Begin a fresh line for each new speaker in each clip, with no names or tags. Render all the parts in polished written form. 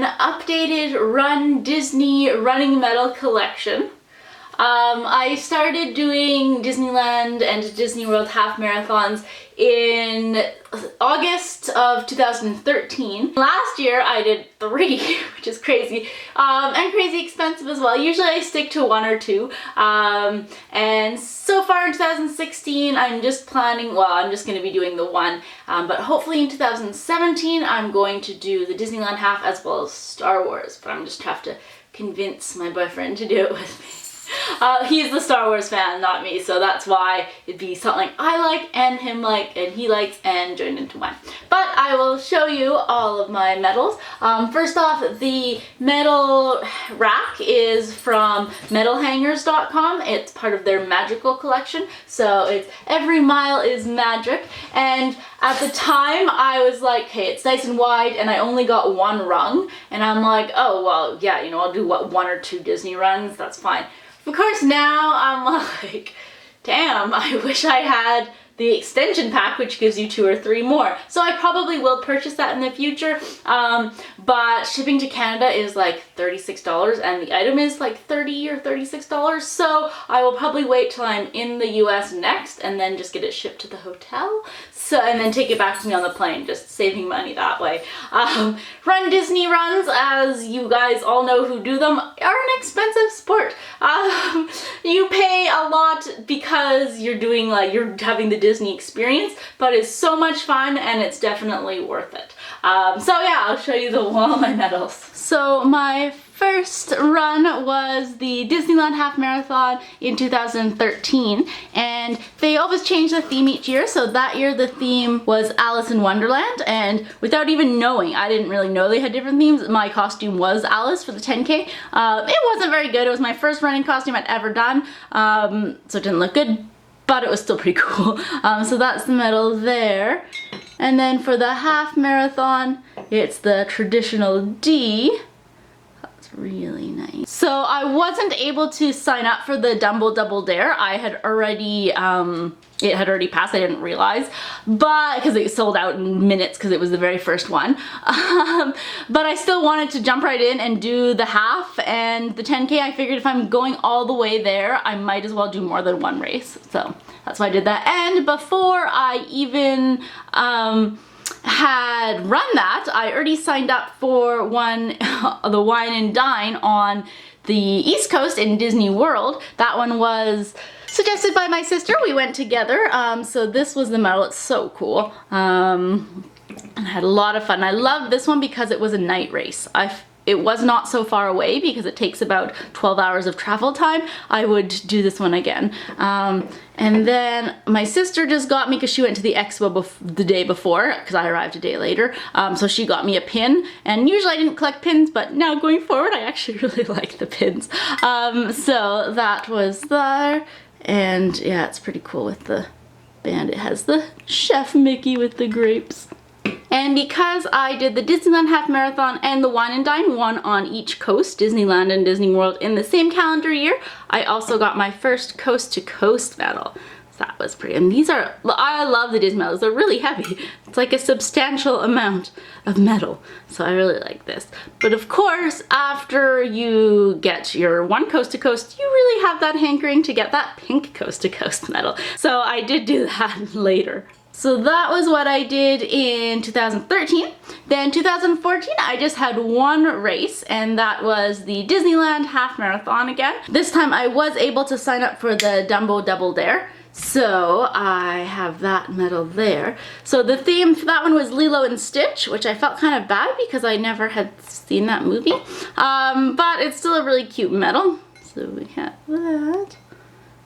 an updated Run Disney running medal collection. I started doing Disneyland and Disneyworld half marathons in August of 2013. Last year I did 3, which is crazy, and crazy expensive as well. Usually I stick to 1 or 2, and so far in 2016 I'm just planning, well, I'm just going to be doing the 1, but hopefully in 2017 I'm going to do the Disneyland half as well as Star Wars, but I'm just have to convince my boyfriend to do it with me. He's the Star Wars fan, not me, so that's why it'd be something I like and him like and he likes and joined into one. But I will show you all of my medals. First off, the medal rack is from medalhangers.com. It's part of their magical collection, so it's every mile is magic. And at the time I was like, hey, it's nice and wide and I only got 1 rung, and I'm like, oh well, yeah, you know, I'll do what, 1 or 2 Disney runs, that's fine. Of course now I'm like, damn, I wish I had the extension pack, which gives you 2 or 3 more. So I probably will purchase that in the future, but shipping to Canada is like $36 and the item is like $30 or $36, so I will probably wait till I'm in the US next and then just get it shipped to the hotel, so, and then take it back to me on the plane, just saving money that way. Run Disney runs, as you guys all know who do them, are an expensive sport. You pay a lot because you're doing, like, you're having the Disney experience, but it's so much fun and it's definitely worth it. So yeah, I'll show you all my medals. So my first run was the Disneyland half marathon in 2013, and they always change the theme each year. So that year the theme was Alice in Wonderland, and without even knowing, I didn't really know they had different themes, my costume was Alice for the 10K. It wasn't very good. It was my first running costume I'd ever done, so it didn't look good, but it was still pretty cool. So that's the medal there. And then for the half marathon, it's the traditional D. That's really nice. So I wasn't able to sign up for the Dumbo Double Dare. I had already, it had already passed, I didn't realize, but because it sold out in minutes because it was the very first one. But I still wanted to jump right in and do the half and the 10K. I figured if I'm going all the way there, I might as well do more than 1 race. So that's why I did that. And before I even had run that, I already signed up for the Wine and Dine on the East Coast in Disney World. That one was suggested by my sister. We went together. So this was the medal. It's so cool. And I had a lot of fun. I loved this one because it was a night race. It was not so far away because it takes about 12 hours of travel time. I would do this one again. And then my sister just got me, because she went to the expo the day before, because I arrived a day later. So she got me a pin, and usually I didn't collect pins, but now going forward I actually really like the pins. So that was there, and yeah, it's pretty cool with the band. It has the Chef Mickey with the grapes. And because I did the Disneyland half marathon and the Wine and Dine, one on each coast, Disneyland and Disney World, in the same calendar year, I also got my first coast to coast medal. So that was pretty, and these are, I love the Disney medals, they're really heavy. It's like a substantial amount of metal, so I really like this. But of course, after you get your 1 coast to coast, you really have that hankering to get that pink coast to coast medal. So I did do that later. So that was what I did in 2013. Then 2014, I just had 1 race, and that was the Disneyland half marathon again. This time I was able to sign up for the Dumbo Double Dare, so I have that medal there. So the theme for that one was Lilo and Stitch, which I felt kind of bad because I never had seen that movie, but it's still a really cute medal. So we have that,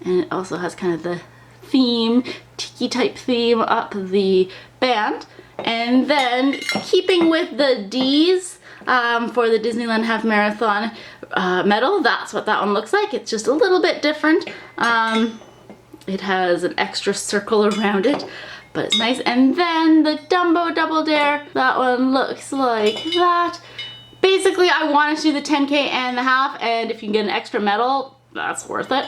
and it also has kind of the theme, tiki type theme up the band. And then keeping with the D's for the Disneyland half marathon medal, that's what that one looks like. It's just a little bit different. It has an extra circle around it, but it's nice. And then the Dumbo Double Dare, that one looks like that. Basically I wanted to do the 10K and the half, and if you can get an extra medal, that's worth it.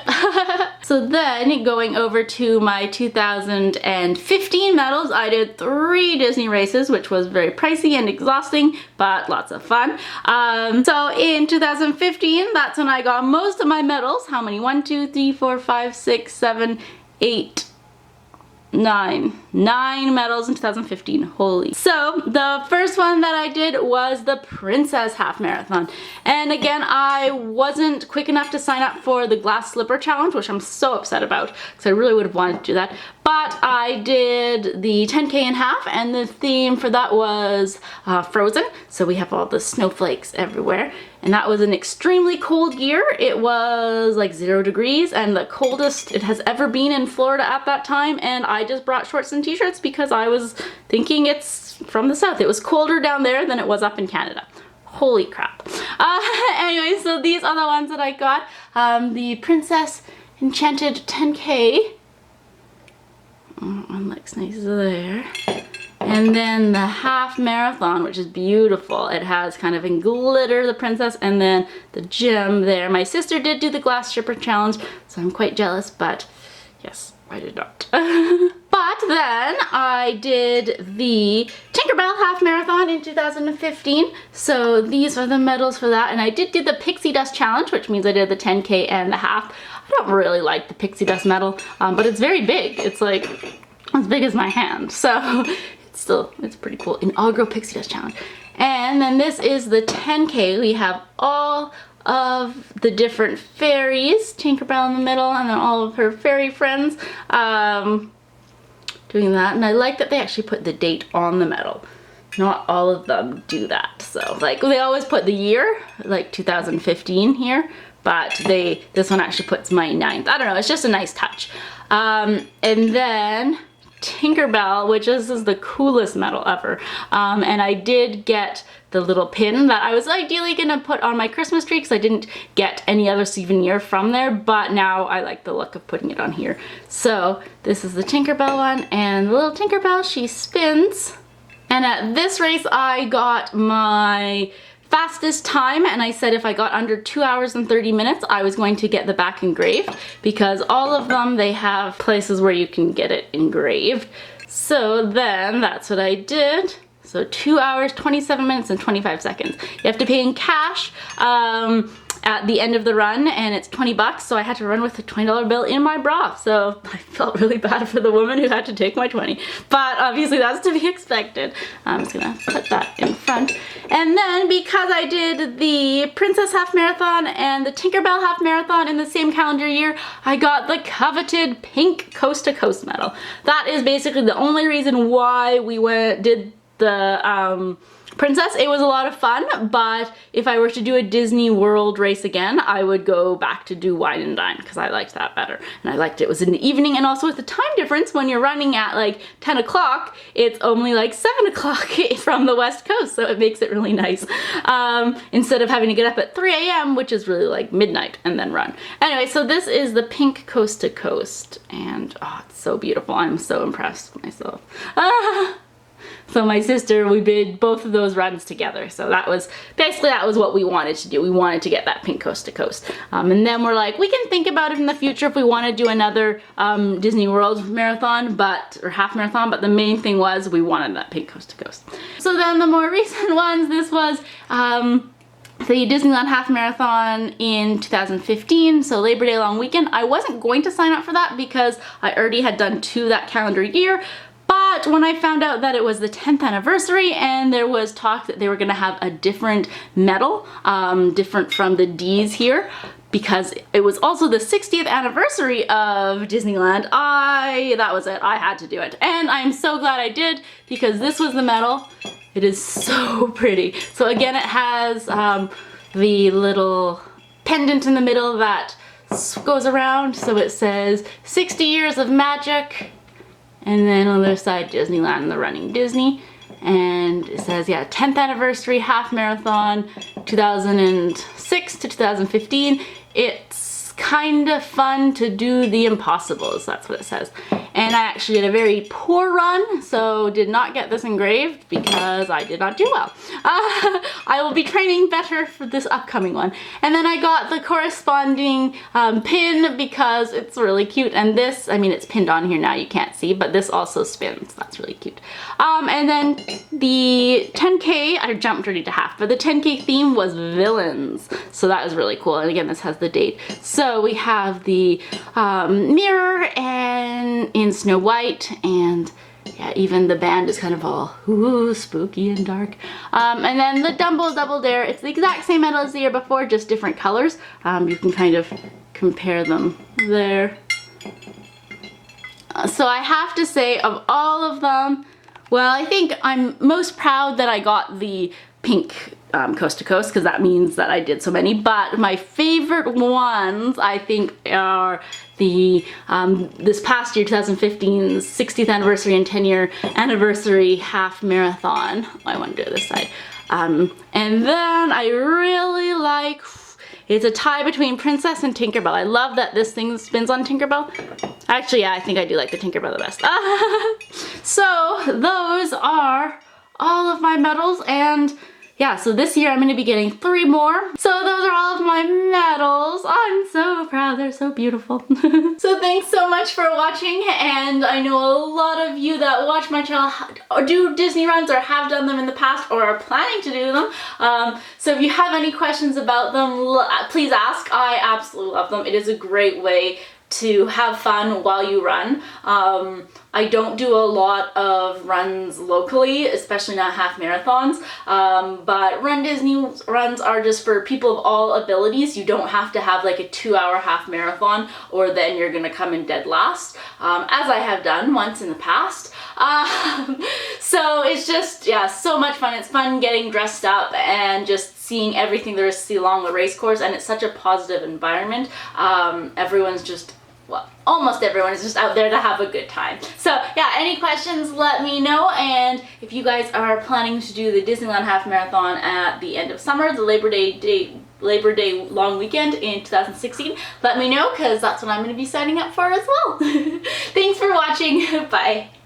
So then going over to my 2015 medals, I did 3 Disney races, which was very pricey and exhausting, but lots of fun. So in 2015, that's when I got most of my medals. How many? 1, 2, 3, 4, 5, 6, 7, 8, 9 medals in 2015. Holy. So the first one that I did was the Princess Half Marathon. And again, I wasn't quick enough to sign up for the glass slipper challenge, which I'm so upset about because I really would have wanted to do that. But I did the 10K in half, and the theme for that was Frozen. So we have all the snowflakes everywhere. And that was an extremely cold year. It was like 0 degrees and the coldest it has ever been in Florida at that time. And I just brought shorts and t-shirts because I was thinking it's from the south. It was colder down there than it was up in Canada. Holy crap. Anyway, so these are the ones that I got. The Princess Enchanted 10K. One looks nice there. And then the half marathon, which is beautiful. It has kind of in glitter the princess and then the gem there. My sister did do the glass stripper challenge, so I'm quite jealous, but yes, I did not. But then I did the Tinkerbell half marathon in 2015. So these are the medals for that. And I did do the Pixie Dust challenge, which means I did the 10K and the half. I don't really like the Pixie Dust medal, but it's very big. It's like as big as my hand. So it's pretty cool. Inaugural Pixie Dust challenge. And then this is the 10K. We have all of the different fairies, Tinkerbell in the middle, and then all of her fairy friends doing that. And I like that they actually put the date on the medal. Not all of them do that. So like they always put the year, like 2015 here, but this one actually puts my 9th. I don't know, it's just a nice touch. And then Tinkerbell, which is the coolest medal ever. And I did get the little pin that I was ideally gonna put on my Christmas tree because I didn't get any other souvenir from there, but now I like the look of putting it on here. So this is the Tinkerbell one, and the little Tinkerbell, she spins. And at this race I got my fastest time, and I said if I got under 2 hours and 30 minutes I was going to get the back engraved, because all of them, they have places where you can get it engraved. So then that's what I did. So 2 hours, 27 minutes and 25 seconds. You have to pay in cash at the end of the run, and it's 20 bucks, so I had to run with a $20 bill in my bra. So I felt really bad for the woman who had to take my 20, but obviously that's to be expected. I'm just gonna put that in front. And then because I did the Princess Half Marathon and the Tinkerbell Half Marathon in the same calendar year, I got the coveted pink Coast to Coast medal. That is basically the only reason why we did the Princess. It was a lot of fun, but if I were to do a Disney World race again, I would go back to do Wine and Dine because I liked that better. And I liked it was in the evening, and also with the time difference, when you're running at like 10 o'clock, it's only like 7 o'clock from the West Coast, so it makes it really nice. Instead of having to get up at 3 a.m., which is really like midnight, and then run. Anyway, so this is the pink Coast to Coast, and oh, it's so beautiful. I'm so impressed with myself. So my sister, we did both of those runs together. So that was what we wanted to do. We wanted to get that pink Coast to Coast. And then we're like, we can think about it in the future if we want to do another Disney World marathon, or half marathon, but the main thing was we wanted that pink Coast to Coast. So then the more recent ones, this was the Disneyland half marathon in 2015, so Labor Day long weekend. I wasn't going to sign up for that because I already had done 2 that calendar year. But when I found out that it was the 10th anniversary and there was talk that they were gonna have a different medal, different from the D's here, because it was also the 60th anniversary of Disneyland, that was it, I had to do it. And I'm so glad I did, because this was the medal. It is so pretty. So again, it has the little pendant in the middle that goes around, so it says 60 years of magic. And then on the other side, Disneyland and the Running Disney. And it says, yeah, 10th anniversary half marathon, 2006 to 2015. It's kind of fun to do the impossibles. That's what it says. And I actually did a very poor run, so did not get this engraved because I did not do well. I will be training better for this upcoming one. And then I got the corresponding pin because it's really cute. And this, I mean, it's pinned on here now, you can't see, but this also spins. That's really cute. And then the 10K, I jumped already to half, but the 10K theme was villains. So that was really cool. And again, this has the date. So we have the mirror and in Snow White, and yeah, even the band is kind of all ooh, spooky and dark. And then the Dumbo Double Dare, it's the exact same medal as the year before, just different colors. You can kind of compare them there. So I have to say, of all of them, well, I think I'm most proud that I got the pink coast to coast, because that means that I did so many. But my favorite ones, I think, are the this past year, 2015's 60th anniversary and 10-year anniversary half marathon. I want to do it this side. And then I really like, it's a tie between Princess and Tinkerbell. I love that this thing spins on Tinkerbell. Actually, yeah, I think I do like the Tinkerbell the best. So those are all of my medals, and yeah, so this year I'm going to be getting 3 more. So those are all of my medals. I'm so proud, they're so beautiful. So thanks so much for watching, and I know a lot of you that watch my channel do Disney runs or have done them in the past or are planning to do them. So if you have any questions about them, please ask. I absolutely love them. It is a great way to have fun while you run. I don't do a lot of runs locally, especially not half marathons, but Run Disney runs are just for people of all abilities. You don't have to have like a 2-hour half marathon or then you're gonna come in dead last, as I have done once in the past. So it's just, yeah, so much fun. It's fun getting dressed up and just seeing everything there is to see along the race course, and it's such a positive environment. Everyone's just, well, almost everyone is just out there to have a good time. So yeah, any questions, let me know. And if you guys are planning to do the Disneyland Half Marathon at the end of summer, the Labor Day long weekend in 2016, let me know, because that's what I'm going to be signing up for as well. Thanks for watching. Bye.